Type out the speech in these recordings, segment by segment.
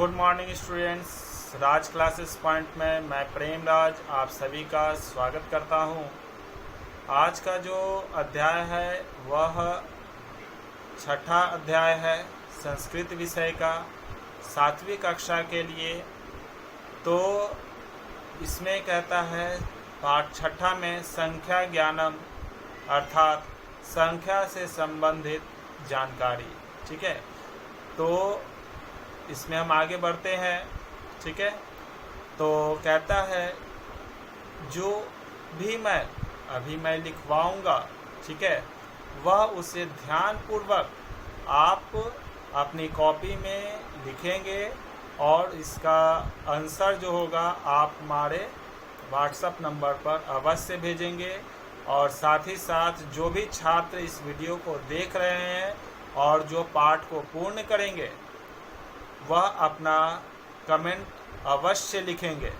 Good morning students. Raj classes point में मैं प्रेम राज आप सभी का स्वागत करता हूं। आज का जो अध्याय है वह छठा अध्याय है संस्कृत विषय का 7वीं कक्षा के लिए। तो इसमें कहता है पाठ छठा में संख्या ज्ञानम अर्थात संख्या से संबंधित जानकारी। ठीक है, तो इसमें हम आगे बढ़ते हैं। ठीक है, तो कहता है जो भी मैं अभी लिखवाऊंगा, ठीक है, वह उसे ध्यानपूर्वक आप अपनी कॉपी में लिखेंगे और इसका आंसर जो होगा आप हमारे व्हाट्सएप नंबर पर अवश्य भेजेंगे। और साथ ही साथ जो भी छात्र इस वीडियो को देख रहे हैं और जो पाठ को पूर्ण करेंगे वह अपना कमेंट अवश्य लिखेंगे।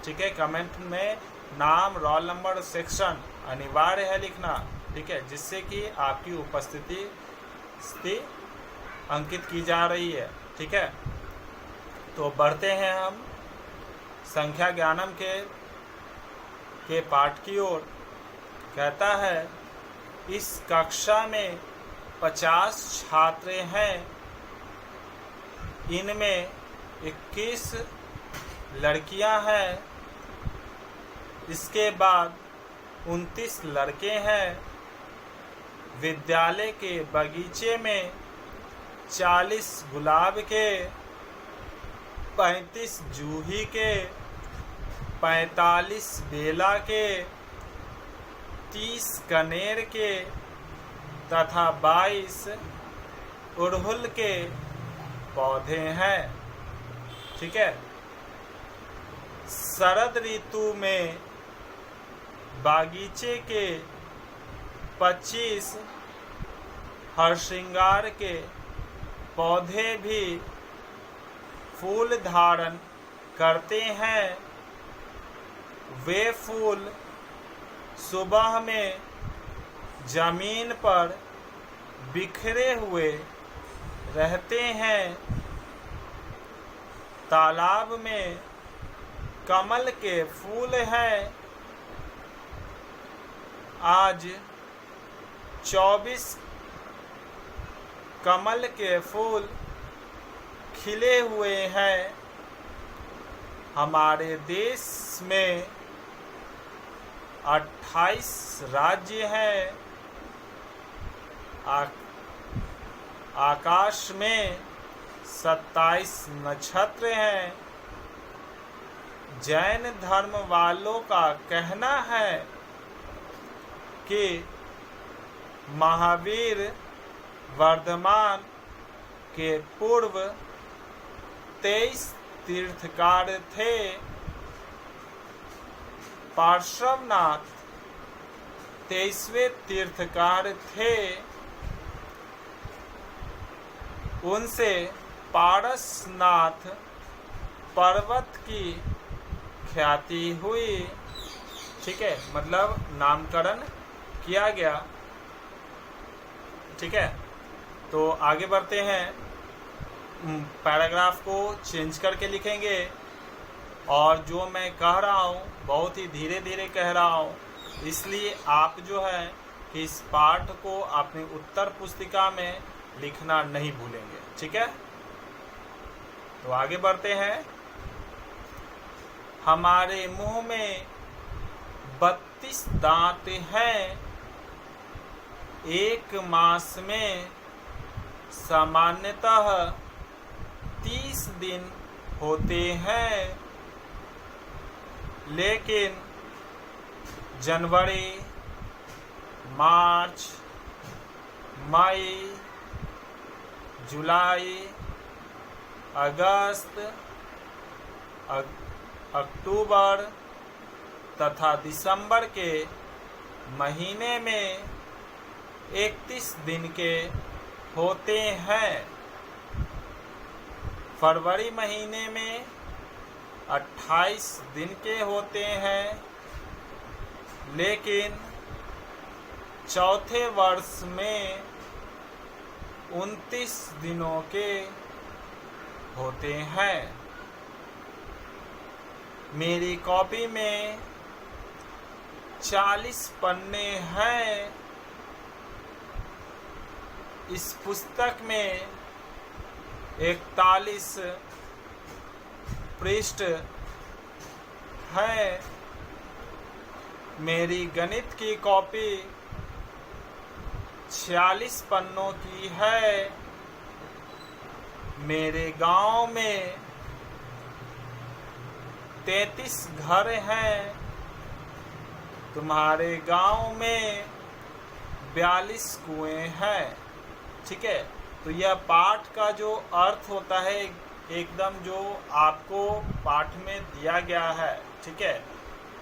ठीक है, कमेंट में नाम, रोल नंबर, सेक्शन अनिवार्य है लिखना। ठीक है, जिससे कि आपकी उपस्थिति अंकित की जा रही है। ठीक है, तो बढ़ते हैं हम संख्या ज्ञानम के पाठ की ओर। कहता है इस कक्षा में 50 छात्र हैं, इनमें 21 लड़कियां हैं, इसके बाद 29 लड़के हैं। विद्यालय के बगीचे में 40 गुलाब के, 35 जूही के, 45 बेला के, 30 कनेर के तथा 22 अड़हुल के पौधे हैं। ठीक है, शरद ऋतु में बागीचे के 25 हरश्रृंगार के पौधे भी फूल धारण करते हैं। वे फूल सुबह में जमीन पर बिखरे हुए रहते हैं। तालाब में कमल के फूल हैं। आज 24 कमल के फूल खिले हुए हैं। हमारे देश में 28 राज्य हैं। आकाश में 27 नक्षत्र हैं। जैन धर्म वालों का कहना है कि महावीर वर्धमान के पूर्व 23 तीर्थकार थे। पार्श्वनाथ 23वें तीर्थकार थे। उनसे पारसनाथ पर्वत की ख्याति हुई। ठीक है, मतलब नामकरण किया गया। ठीक है, तो आगे बढ़ते हैं। पैराग्राफ को चेंज करके लिखेंगे और जो मैं कह रहा हूँ बहुत ही धीरे धीरे कह रहा हूँ, इसलिए आप जो है कि इस पाठ को अपनी उत्तर पुस्तिका में लिखना नहीं भूलेंगे। ठीक है, तो आगे बढ़ते हैं। हमारे मुंह में 32 दांत हैं। एक मास में सामान्यतः 30 दिन होते हैं, लेकिन जनवरी, मार्च, मई, जुलाई, अगस्त, अक्टूबर तथा दिसंबर के महीने में 31 दिन के होते हैं। फरवरी महीने में 28 दिन के होते हैं, लेकिन चौथे वर्ष में 29 दिनों के होते हैं। मेरी कॉपी में 40 पन्ने हैं। इस पुस्तक में 41 पृष्ठ है। मेरी गणित की कॉपी 46 पन्नों की है। मेरे गांव में 33 घर हैं। तुम्हारे गांव में 42 कुएं हैं। ठीक है, तो यह पाठ का जो अर्थ होता है एकदम जो आपको पाठ में दिया गया है, ठीक है,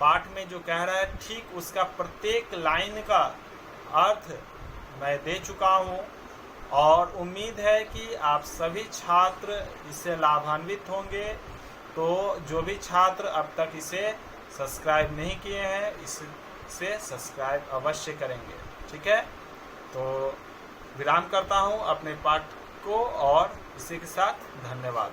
पाठ में जो कह रहा है ठीक उसका प्रत्येक लाइन का अर्थ मैं दे चुका हूँ और उम्मीद है कि आप सभी छात्र इससे लाभान्वित होंगे। तो जो भी छात्र अब तक इसे सब्सक्राइब नहीं किए हैं इसे सब्सक्राइब अवश्य करेंगे। ठीक है, तो विराम करता हूँ अपने पाठ को और इसी के साथ धन्यवाद।